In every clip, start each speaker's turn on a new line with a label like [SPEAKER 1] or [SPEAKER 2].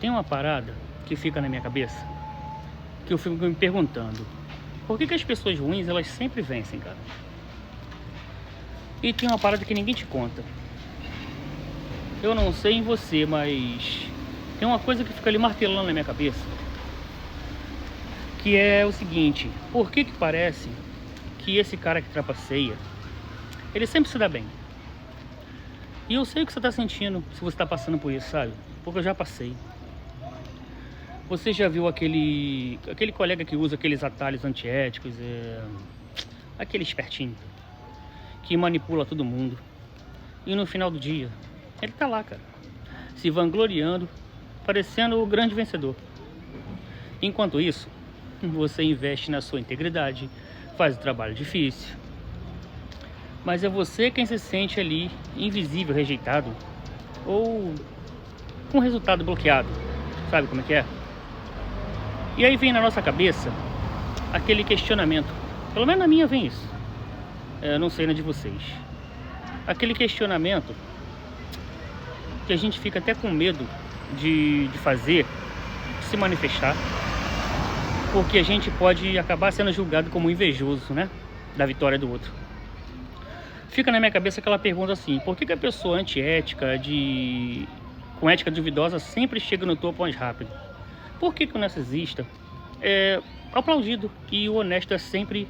[SPEAKER 1] Tem uma parada que fica na minha cabeça, que eu fico me perguntando, por que as pessoas ruins, elas sempre vencem, cara? E tem uma parada que ninguém te conta. Eu não sei em você, mas tem uma coisa que fica ali martelando na minha cabeça, que é o seguinte: por que parece que esse cara que trapaceia, ele sempre se dá bem? E eu sei o que você tá sentindo, se você tá passando por isso, sabe? Porque eu já passei. Você já viu aquele colega que usa aqueles atalhos antiéticos, aquele espertinho, que manipula todo mundo. E no final do dia, ele tá lá, cara, se vangloriando, parecendo o grande vencedor. Enquanto isso, você investe na sua integridade, faz o trabalho difícil, mas é você quem se sente ali invisível, rejeitado, ou com resultado bloqueado. Sabe como é que é? E aí vem na nossa cabeça aquele questionamento, pelo menos na minha vem isso, não sei na de vocês, aquele questionamento que a gente fica até com medo de fazer, de se manifestar, porque a gente pode acabar sendo julgado como invejoso, né, da vitória do outro. Fica na minha cabeça aquela pergunta assim: por que a pessoa antiética, com ética duvidosa, sempre chega no topo mais rápido? Por que o narcisista é aplaudido e o honesto é sempre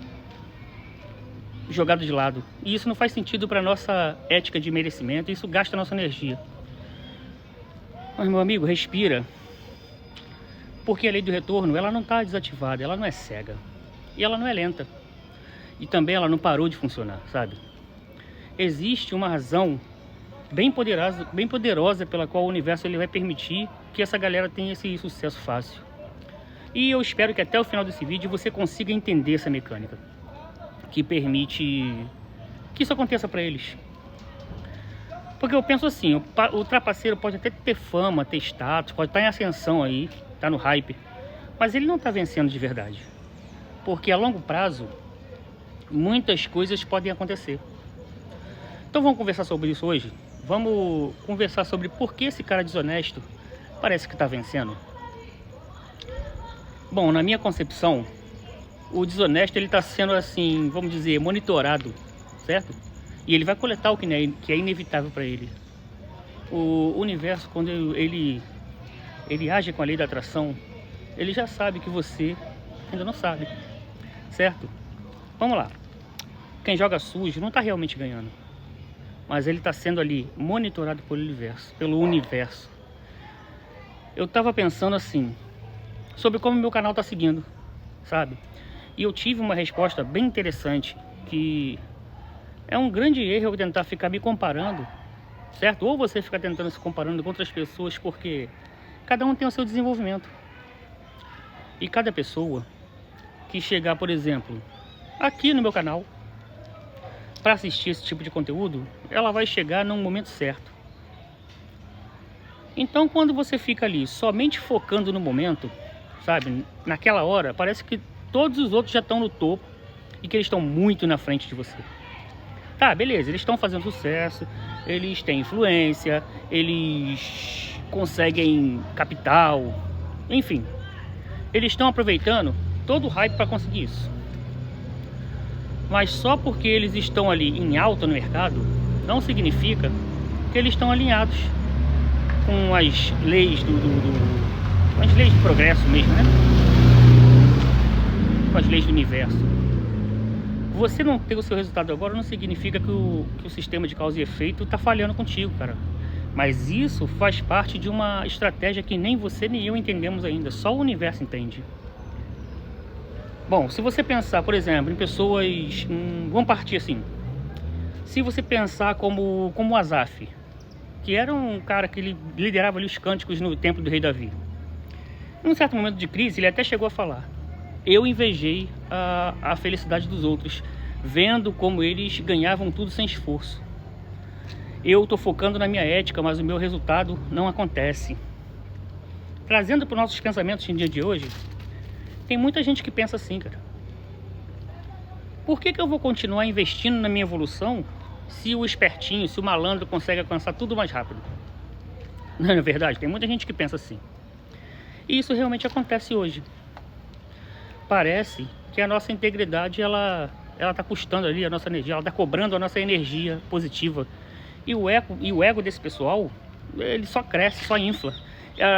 [SPEAKER 1] jogado de lado? E isso não faz sentido para nossa ética de merecimento, isso gasta nossa energia. Mas, meu amigo, respira, porque a lei do retorno, ela não está desativada, ela não é cega, e ela não é lenta, e também ela não parou de funcionar, sabe? Existe uma razão bem poderosa pela qual o universo ele vai permitir que essa galera tenha esse sucesso fácil. E eu espero que até o final desse vídeo você consiga entender essa mecânica que permite que isso aconteça para eles. Porque eu penso assim, o trapaceiro pode até ter fama, ter status, pode estar em ascensão aí, tá no hype, mas ele não está vencendo de verdade. Porque a longo prazo, muitas coisas podem acontecer. Então vamos conversar sobre isso hoje? Vamos conversar sobre por que esse cara desonesto parece que está vencendo? Bom, na minha concepção, o desonesto ele está sendo, assim, vamos dizer, monitorado, certo? E ele vai coletar o que é inevitável para ele. O universo, quando ele age com a lei da atração, ele já sabe que você ainda não sabe, certo? Vamos lá. Quem joga sujo não está realmente ganhando, mas ele está sendo ali monitorado pelo universo. Eu estava pensando assim, sobre como meu canal está seguindo, sabe? E eu tive uma resposta bem interessante, que é um grande erro eu tentar ficar me comparando, certo? Ou você fica tentando se comparando com outras pessoas, porque cada um tem o seu desenvolvimento. E cada pessoa que chegar, por exemplo, aqui no meu canal, para assistir esse tipo de conteúdo, ela vai chegar num momento certo. Então, quando você fica ali somente focando no momento, sabe, naquela hora, parece que todos os outros já estão no topo e que eles estão muito na frente de você. Tá, beleza, eles estão fazendo sucesso, eles têm influência, eles conseguem capital, enfim, eles estão aproveitando todo o hype para conseguir isso. Mas só porque eles estão ali em alta no mercado, não significa que eles estão alinhados com as leis com as leis do progresso mesmo, né? Com as leis do universo. Você não ter o seu resultado agora não significa que o sistema de causa e efeito está falhando contigo, cara. Mas isso faz parte de uma estratégia que nem você nem eu entendemos ainda, só o universo entende. Bom, se você pensar, por exemplo, em pessoas... vamos partir assim. Se você pensar como o Asaf, que era um cara que ele liderava ali os cânticos no templo do rei Davi. Em um certo momento de crise, ele até chegou a falar: eu invejei a felicidade dos outros, vendo como eles ganhavam tudo sem esforço. Eu estou focando na minha ética, mas o meu resultado não acontece. Trazendo para os nossos pensamentos no dia de hoje, tem muita gente que pensa assim, cara. Por que eu vou continuar investindo na minha evolução se o espertinho, se o malandro consegue alcançar tudo mais rápido? Não é verdade? Tem muita gente que pensa assim. E isso realmente acontece hoje. Parece que a nossa integridade, ela tá custando ali a nossa energia, ela tá cobrando a nossa energia positiva. E o ego desse pessoal, ele só cresce, só infla.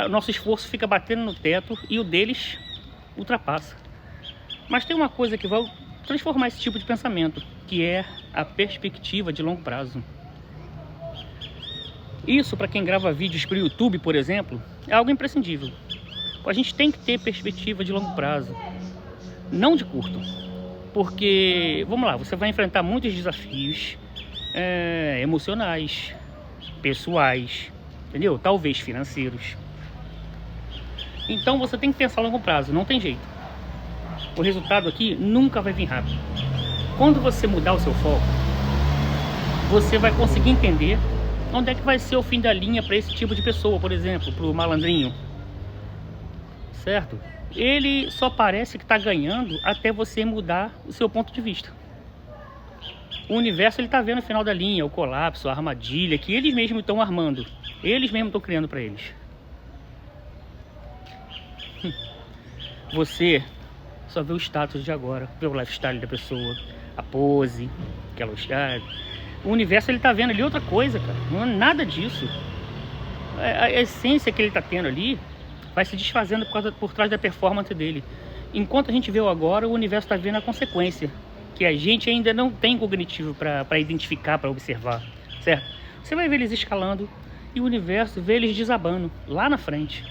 [SPEAKER 1] Nosso esforço fica batendo no teto e o deles ultrapassa. Mas tem uma coisa que vai transformar esse tipo de pensamento, que é a perspectiva de longo prazo. Isso, para quem grava vídeos para o YouTube, por exemplo, é algo imprescindível. A gente tem que ter perspectiva de longo prazo, não de curto. Porque, vamos lá, você vai enfrentar muitos desafios emocionais, pessoais, entendeu? Talvez financeiros. Então você tem que pensar a longo prazo, não tem jeito. O resultado aqui nunca vai vir rápido. Quando você mudar o seu foco, você vai conseguir entender onde é que vai ser o fim da linha para esse tipo de pessoa, por exemplo, para o malandrinho. Certo? Ele só parece que está ganhando até você mudar o seu ponto de vista. O universo, ele está vendo o final da linha, o colapso, a armadilha que eles mesmos estão armando. Eles mesmos estão criando para eles. Você só vê o status de agora, vê o lifestyle da pessoa, a pose, aquela style. O universo, ele está vendo ali outra coisa, cara. Não é nada disso. A essência que ele está tendo ali vai se desfazendo por trás da performance dele. Enquanto a gente vê o agora, o universo está vendo a consequência, que a gente ainda não tem cognitivo para identificar, para observar, certo? Você vai ver eles escalando e o universo vê eles desabando lá na frente.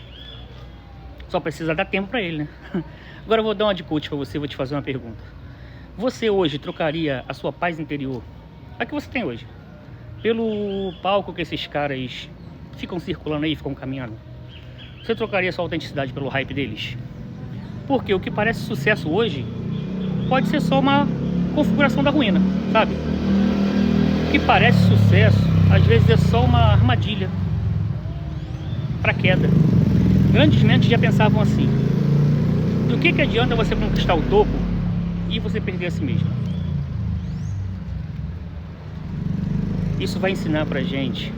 [SPEAKER 1] Só precisa dar tempo para ele, né? Agora eu vou dar uma de coach para você, vou te fazer uma pergunta. Você hoje trocaria a sua paz interior, a que você tem hoje, pelo palco que esses caras ficam circulando aí, ficam caminhando? Você trocaria sua autenticidade pelo hype deles? Porque o que parece sucesso hoje pode ser só uma configuração da ruína, sabe? O que parece sucesso, às vezes é só uma armadilha para queda. Grandes mentes já pensavam assim: do que adianta você conquistar o topo e você perder a si mesmo? Isso vai ensinar pra gente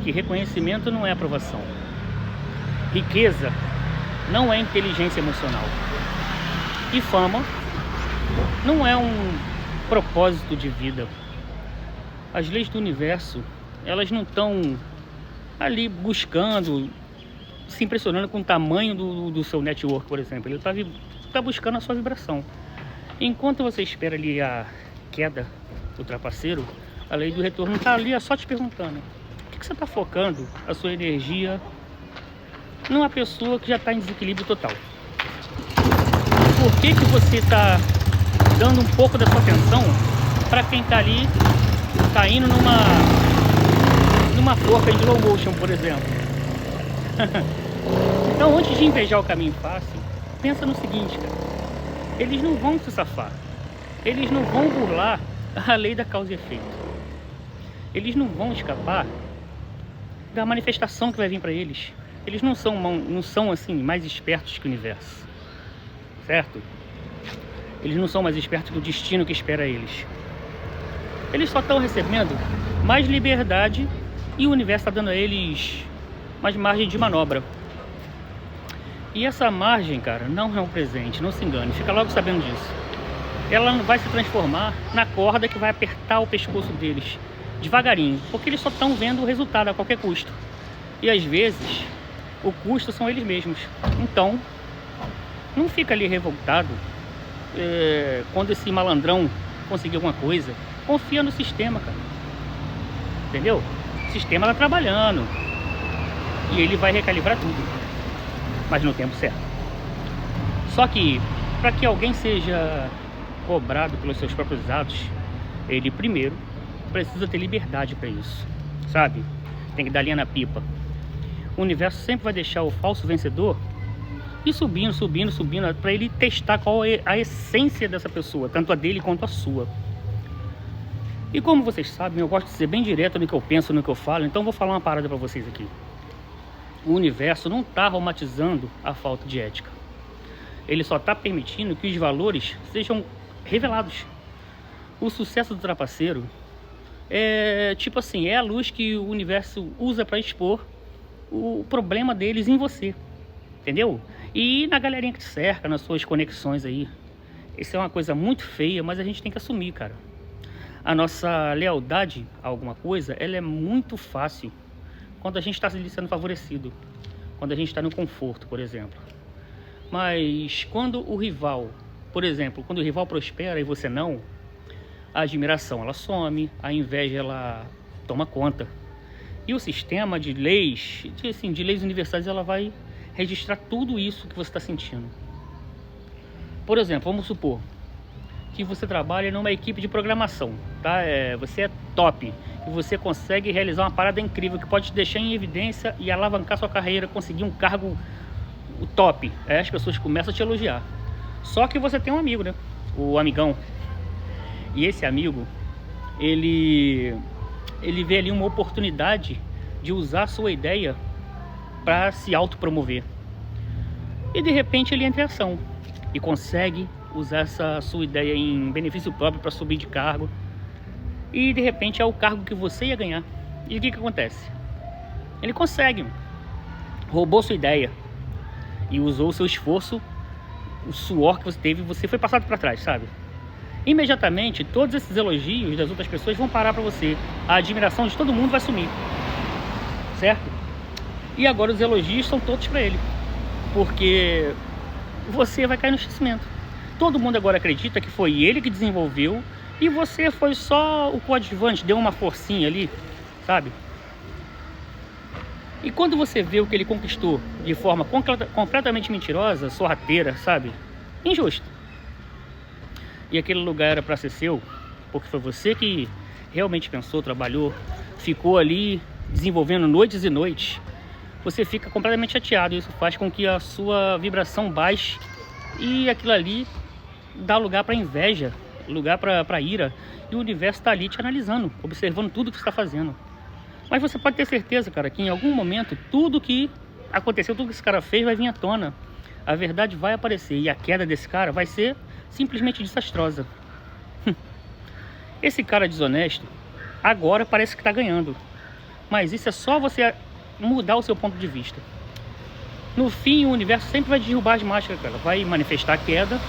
[SPEAKER 1] que reconhecimento não é aprovação. Riqueza não é inteligência emocional. E fama não é um propósito de vida. As leis do universo, elas não estão ali buscando, se impressionando com o tamanho do seu network, por exemplo. Ele tá buscando a sua vibração. Enquanto você espera ali a queda do trapaceiro, a lei do retorno está ali só te perguntando: o que você está focando a sua energia numa pessoa que já está em desequilíbrio total? Por que você está dando um pouco da sua atenção para quem está ali caindo numa forca em slow motion, por exemplo? Então, antes de invejar o caminho fácil, pensa no seguinte, cara: eles não vão se safar, eles não vão burlar a lei da causa e efeito, eles não vão escapar da manifestação que vai vir para eles. Eles não são assim mais espertos que o universo, certo? Eles não são mais espertos que o destino que espera eles. Eles só estão recebendo mais liberdade e o universo está dando a eles mais margem de manobra. E essa margem, cara, não é um presente, não se engane, fica logo sabendo disso. Ela não vai se transformar na corda que vai apertar o pescoço deles devagarinho, porque eles só estão vendo o resultado a qualquer custo. E às vezes o custo são eles mesmos. Então não fica ali revoltado quando esse malandrão conseguir alguma coisa. Confia no sistema, cara, entendeu? O sistema tá trabalhando e ele vai recalibrar tudo, mas no tempo certo. Só que para que alguém seja cobrado pelos seus próprios atos, ele primeiro precisa ter liberdade para isso, sabe? Tem que dar linha na pipa. O universo sempre vai deixar o falso vencedor ir subindo, para ele testar qual é a essência dessa pessoa, tanto a dele quanto a sua. E como vocês sabem, eu gosto de ser bem direto no que eu penso, no que eu falo, então vou falar uma parada para vocês aqui. O universo não está romantizando a falta de ética. Ele só está permitindo que os valores sejam revelados. O sucesso do trapaceiro é tipo assim, é a luz que o universo usa para expor o problema deles em você. entendeu? E na galerinha que te cerca, nas suas conexões aí. Isso é uma coisa muito feia, mas a gente tem que assumir, cara. A nossa lealdade a alguma coisa, ela é muito fácil quando a gente está sendo favorecido, quando a gente está no conforto, por exemplo. Mas quando o rival, por exemplo, quando o rival prospera e você não, a admiração ela some, a inveja ela toma conta. E o sistema de leis, de leis universais, ela vai registrar tudo isso que você está sentindo. Por exemplo, vamos supor que você trabalha numa equipe de programação, tá? Você é top e você consegue realizar uma parada incrível que pode te deixar em evidência e alavancar sua carreira, conseguir um cargo top. Aí as pessoas começam a te elogiar. Só que você tem um amigo, né? O amigão. E esse amigo, ele vê ali uma oportunidade de usar a sua ideia para se autopromover. E de repente ele entra em ação e consegue usar essa sua ideia em benefício próprio para subir de cargo. E de repente é o cargo que você ia ganhar. E o que acontece? Ele consegue. Roubou sua ideia e usou o seu esforço, o suor que você teve, você foi passado para trás, sabe? Imediatamente todos esses elogios das outras pessoas vão parar para você. A admiração de todo mundo vai sumir, certo? E agora os elogios são todos para ele, porque você vai cair no esquecimento. Todo mundo agora acredita que foi ele que desenvolveu e você foi só o coadjuvante, deu uma forcinha ali, sabe? E quando você vê o que ele conquistou de forma completamente mentirosa, sorrateira, sabe? Injusto. E aquele lugar era para ser seu, porque foi você que realmente pensou, trabalhou, ficou ali desenvolvendo noites e noites. Você fica completamente chateado. Isso faz com que a sua vibração baixe e aquilo ali dá lugar para inveja, lugar para ira. E o universo está ali te analisando, observando tudo que você está fazendo. Mas você pode ter certeza, cara, que em algum momento tudo que aconteceu, tudo que esse cara fez vai vir à tona. A verdade vai aparecer e a queda desse cara vai ser simplesmente desastrosa. Esse cara desonesto agora parece que está ganhando. Mas isso é só você mudar o seu ponto de vista. No fim, o universo sempre vai derrubar as máscaras, cara. Vai manifestar a queda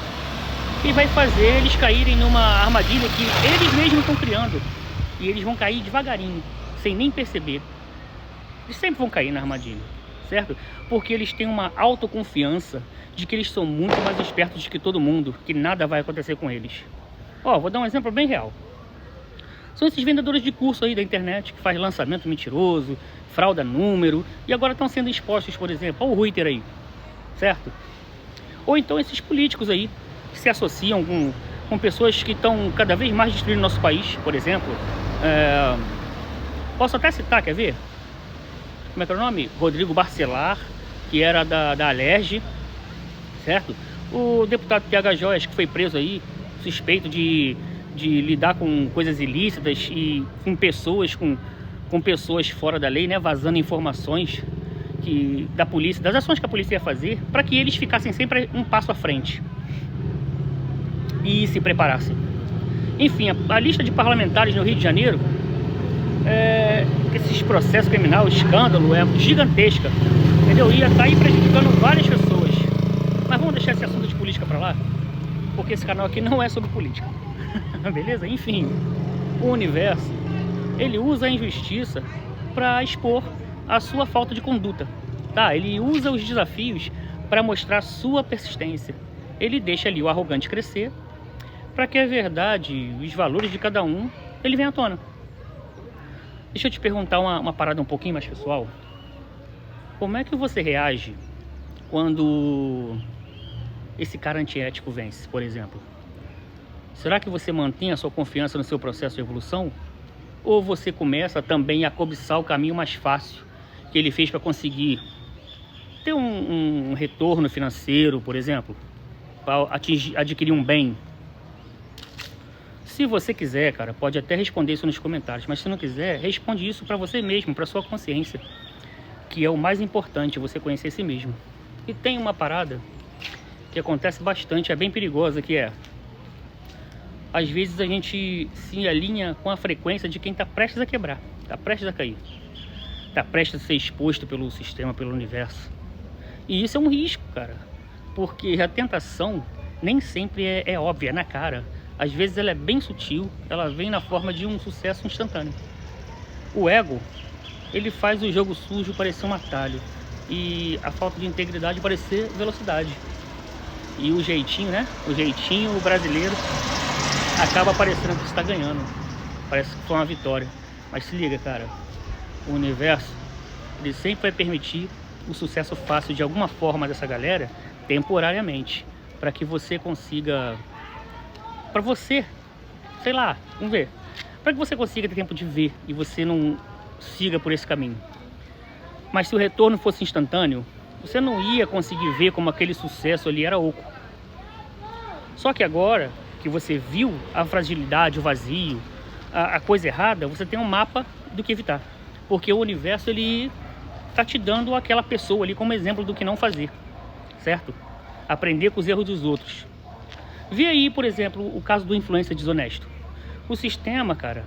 [SPEAKER 1] e vai fazer eles caírem numa armadilha que eles mesmos estão criando. E eles vão cair devagarinho, sem nem perceber. Eles sempre vão cair na armadilha, certo? Porque eles têm uma autoconfiança de que eles são muito mais espertos do que todo mundo, que nada vai acontecer com eles. Ó, vou dar um exemplo bem real. São esses vendedores de curso aí da internet que faz lançamento mentiroso, frauda número, e agora estão sendo expostos, por exemplo, ao Twitter aí, certo? Ou então esses políticos aí, que se associam com pessoas que estão cada vez mais destruindo nosso país, por exemplo. Posso até citar, quer ver? Como é que é o nome? Rodrigo Barcelar, que era da Alerj, certo? O deputado TH Joias, que foi preso aí, suspeito de lidar com coisas ilícitas e com pessoas fora da lei, né, vazando informações da polícia, das ações que a polícia ia fazer, para que eles ficassem sempre um passo à frente e se preparassem. Enfim, a lista de parlamentares no Rio de Janeiro, esses processos criminais, escândalo, é gigantesca, entendeu? Ia estar aí prejudicando várias pessoas. Mas vamos deixar esse assunto de política para lá, porque esse canal aqui não é sobre política. Beleza? Enfim, o universo, ele usa a injustiça para expor a sua falta de conduta, tá? Ele usa os desafios para mostrar a sua persistência. Ele deixa ali o arrogante crescer para que a verdade, os valores de cada um, ele venha à tona. Deixa eu te perguntar uma parada um pouquinho mais pessoal. Como é que você reage quando esse cara antiético vence, por exemplo? Será que você mantém a sua confiança no seu processo de evolução? Ou você começa também a cobiçar o caminho mais fácil que ele fez para conseguir ter um retorno financeiro, por exemplo, para adquirir um bem? Se você quiser, cara, pode até responder isso nos comentários, mas se não quiser, responde isso para você mesmo, para sua consciência, que é o mais importante, você conhecer si mesmo. E tem uma parada que acontece bastante, é bem perigosa, que é: às vezes a gente se alinha com a frequência de quem está prestes a quebrar, está prestes a cair, está prestes a ser exposto pelo sistema, pelo universo. E isso é um risco, cara, porque a tentação nem sempre é óbvia, é na cara. Às vezes ela é bem sutil, ela vem na forma de um sucesso instantâneo. O ego, ele faz o jogo sujo parecer um atalho e a falta de integridade parecer velocidade. E o jeitinho, né? O jeitinho brasileiro acaba parecendo que está ganhando. Parece que foi uma vitória. Mas se liga, cara, o universo, ele sempre vai permitir o sucesso fácil de alguma forma dessa galera, temporariamente, para que você consiga, para você, sei lá, vamos ver, para que você consiga ter tempo de ver e você não siga por esse caminho. Mas se o retorno fosse instantâneo, você não ia conseguir ver como aquele sucesso ali era oco. Só que agora que você viu a fragilidade, o vazio, a coisa errada, você tem um mapa do que evitar. Porque o universo, ele tá te dando aquela pessoa ali como exemplo do que não fazer, certo? Aprender com os erros dos outros. Vê aí, por exemplo, o caso do influencer desonesto. O sistema, cara,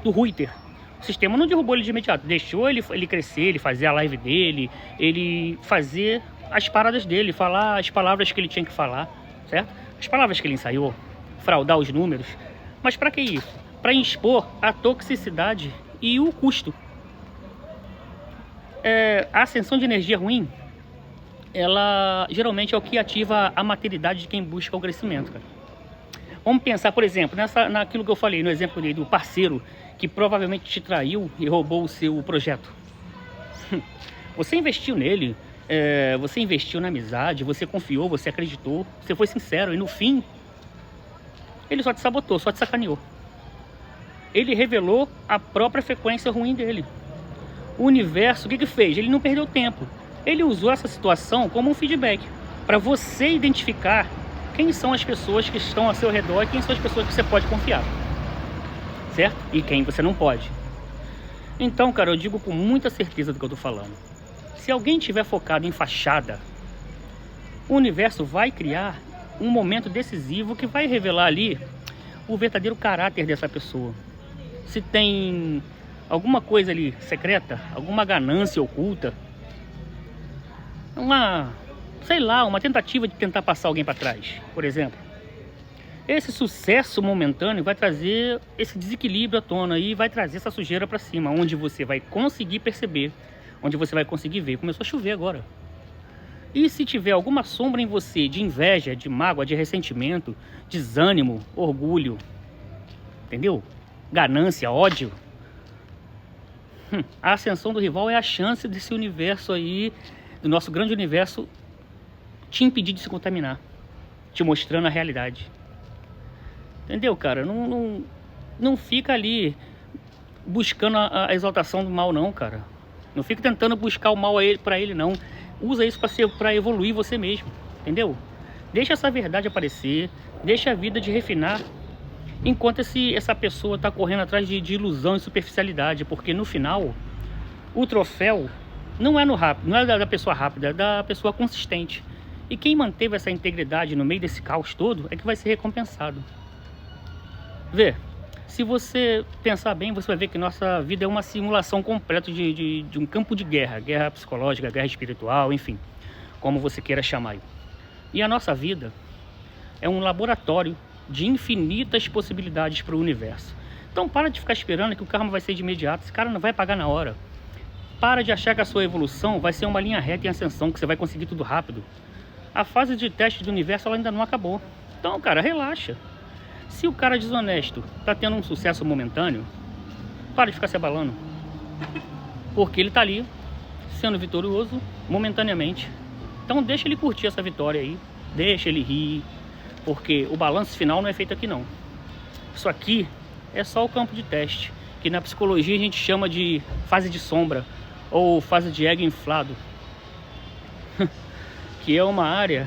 [SPEAKER 1] do Twitter, o sistema não derrubou ele de imediato, deixou ele crescer, ele fazer a live dele, ele fazer as paradas dele, falar as palavras que ele tinha que falar, certo? As palavras que ele ensaiou, fraudar os números. Mas para que isso? Para expor a toxicidade e o custo. A ascensão de energia ruim, ela geralmente é o que ativa a materialidade de quem busca o crescimento, cara. Vamos pensar, por exemplo, naquilo que eu falei, no exemplo do parceiro que provavelmente te traiu e roubou o seu projeto. Você investiu nele, você investiu na amizade, você confiou, você acreditou, você foi sincero e no fim, ele só te sabotou, só te sacaneou. Ele revelou a própria frequência ruim dele. O universo, o que fez? Ele não perdeu tempo. Ele usou essa situação como um feedback para você identificar quem são as pessoas que estão ao seu redor e quem são as pessoas que você pode confiar, certo? E quem você não pode. Então, cara, eu digo com muita certeza do que eu tô falando. Se alguém tiver focado em fachada, o universo vai criar um momento decisivo que vai revelar ali o verdadeiro caráter dessa pessoa. Se tem alguma coisa ali secreta, alguma ganância oculta, sei lá, uma tentativa de tentar passar alguém para trás, por exemplo. Esse sucesso momentâneo vai trazer esse desequilíbrio à tona e vai trazer essa sujeira para cima, onde você vai conseguir perceber, onde você vai conseguir ver. Começou a chover agora. E se tiver alguma sombra em você de inveja, de mágoa, de ressentimento, desânimo, orgulho, entendeu? Ganância, ódio, a ascensão do rival é a chance desse universo aí, do nosso grande universo, te impedir de se contaminar, te mostrando a realidade. Entendeu, cara? Não fica ali buscando a exaltação do mal, não, cara. Não fica tentando buscar o mal pra ele, não. Usa isso para evoluir você mesmo, entendeu? Deixa essa verdade aparecer, deixa a vida de refinar, enquanto essa pessoa está correndo atrás de ilusão e superficialidade, porque no final, o troféu não é não é da pessoa rápida, é da pessoa consistente. E quem manteve essa integridade no meio desse caos todo é que vai ser recompensado. Vê, se você pensar bem, você vai ver que nossa vida é uma simulação completa de um campo de guerra, guerra psicológica, guerra espiritual, enfim, como você queira chamar. E a nossa vida é um laboratório de infinitas possibilidades para o universo. Então para de ficar esperando que o karma vai ser de imediato, esse cara não vai pagar na hora. Para de achar que a sua evolução vai ser uma linha reta em ascensão, que você vai conseguir tudo rápido. A fase de teste do universo ela ainda não acabou. Então, cara, relaxa. Se o cara desonesto tá tendo um sucesso momentâneo, para de ficar se abalando. Porque ele tá ali, sendo vitorioso, momentaneamente. Então deixa ele curtir essa vitória aí. Deixa ele rir. Porque o balanço final não é feito aqui não. Isso aqui é só o campo de teste, que na psicologia a gente chama de fase de sombra ou fase de ego inflado. Que é uma área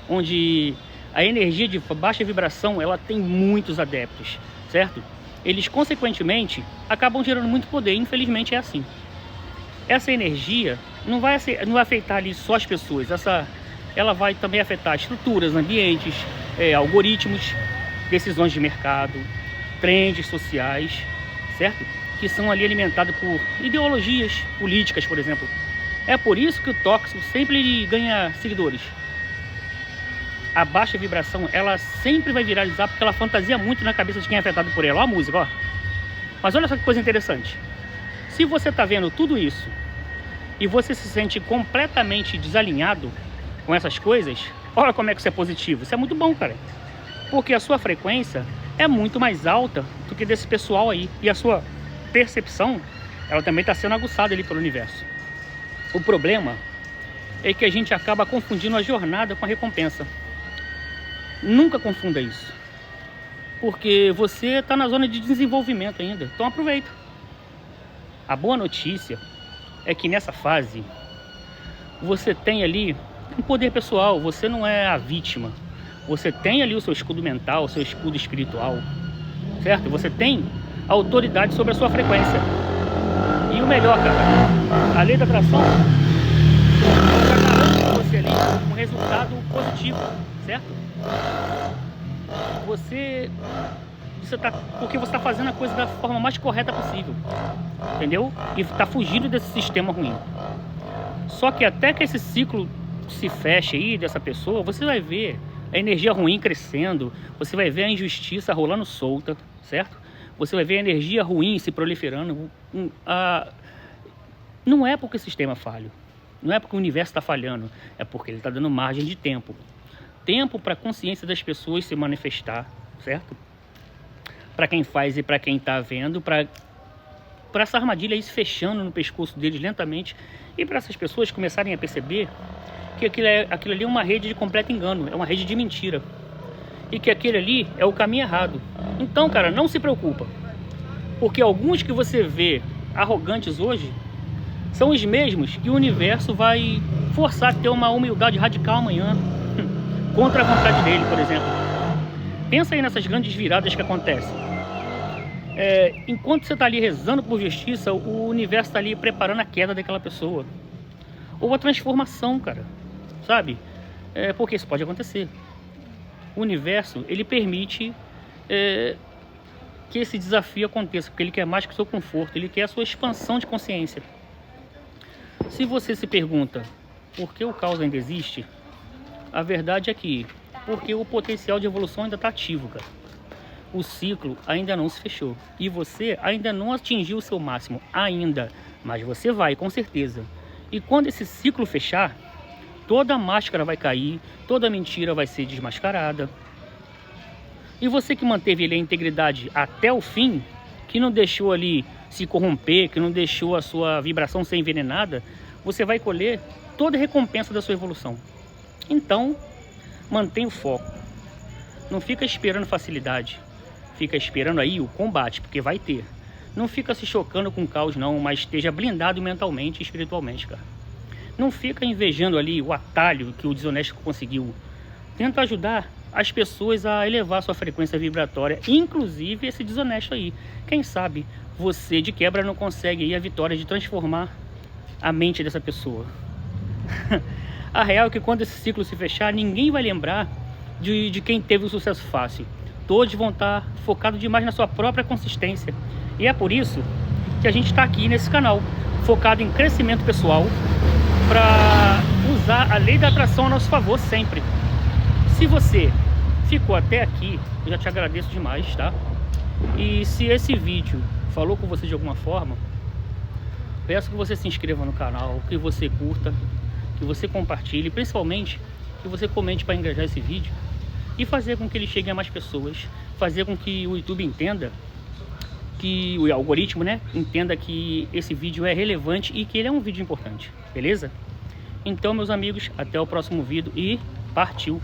[SPEAKER 1] onde a energia de baixa vibração ela tem muitos adeptos, certo? Eles consequentemente acabam gerando muito poder, infelizmente é assim. Essa energia não vai afetar ali só as pessoas, ela vai também afetar estruturas, ambientes, algoritmos, decisões de mercado, trends sociais, certo? Que são ali alimentados por ideologias políticas, por exemplo. É por isso que o tóxico sempre ganha seguidores. A baixa vibração, ela sempre vai viralizar porque ela fantasia muito na cabeça de quem é afetado por ela. Olha a música, ó. Mas olha só que coisa interessante. Se você tá vendo tudo isso e você se sente completamente desalinhado com essas coisas, olha como é que isso é positivo. Isso é muito bom, cara. Porque a sua frequência é muito mais alta do que desse pessoal aí. E a sua percepção, ela também está sendo aguçada ali pelo universo. O problema é que a gente acaba confundindo a jornada com a recompensa. Nunca confunda isso. Porque você está na zona de desenvolvimento ainda. Então aproveita. A boa notícia é que nessa fase você tem ali um poder pessoal. Você não é a vítima. Você tem ali o seu escudo mental, o seu escudo espiritual, certo? Você tem autoridade sobre a sua frequência. E o melhor, cara, a lei da atração já garante para você ali um resultado positivo, certo? Porque você está fazendo a coisa da forma mais correta possível, entendeu? E está fugindo desse sistema ruim. Só que até que esse ciclo se feche aí dessa pessoa, você vai ver a energia ruim crescendo, você vai ver a injustiça rolando solta, certo? Você vai ver a energia ruim se proliferando. Não é porque o sistema é falho, não é porque o universo está falhando, é porque ele está dando margem de tempo. Tempo para a consciência das pessoas se manifestar, certo? Para quem faz e para quem está vendo, para essa armadilha aí se fechando no pescoço deles lentamente e para essas pessoas começarem a perceber que aquilo ali é uma rede de completo engano, é uma rede de mentira. E que aquele ali é o caminho errado. Então, cara, não se preocupa. Porque alguns que você vê arrogantes hoje são os mesmos que o universo vai forçar a ter uma humildade radical amanhã. Contra a vontade dele, por exemplo. Pensa aí nessas grandes viradas que acontecem. Enquanto você está ali rezando por justiça, o universo está ali preparando a queda daquela pessoa. Ou a transformação, cara. Sabe? Porque isso pode acontecer. O universo, ele permite que esse desafio aconteça, porque ele quer mais que o seu conforto, ele quer a sua expansão de consciência. Se você se pergunta por que o caos ainda existe, a verdade é que porque o potencial de evolução ainda está ativo, cara. O ciclo ainda não se fechou e você ainda não atingiu o seu máximo, ainda, mas você vai, com certeza. E quando esse ciclo fechar, toda a máscara vai cair, toda a mentira vai ser desmascarada. E você que manteve ali a integridade até o fim, que não deixou ali se corromper, que não deixou a sua vibração ser envenenada, você vai colher toda a recompensa da sua evolução. Então, mantenha o foco. Não fica esperando facilidade. Fica esperando aí o combate, porque vai ter. Não fica se chocando com o caos não, mas esteja blindado mentalmente e espiritualmente, cara. Não fica invejando ali o atalho que o desonesto conseguiu. Tenta ajudar as pessoas a elevar sua frequência vibratória, inclusive esse desonesto aí. Quem sabe você de quebra não consegue aí a vitória de transformar a mente dessa pessoa. A real é que quando esse ciclo se fechar, ninguém vai lembrar de quem teve o sucesso fácil. Todos vão estar focados demais na sua própria consistência. E é por isso que a gente está aqui nesse canal, focado em crescimento pessoal, para usar a lei da atração a nosso favor sempre. Se você ficou até aqui, eu já te agradeço demais, tá? E se esse vídeo falou com você de alguma forma, peço que você se inscreva no canal, que você curta, que você compartilhe, principalmente que você comente para engajar esse vídeo e fazer com que ele chegue a mais pessoas, fazer com que o YouTube entenda, que o algoritmo, né, entenda que esse vídeo é relevante e que ele é um vídeo importante, beleza? Então, meus amigos, até o próximo vídeo e partiu!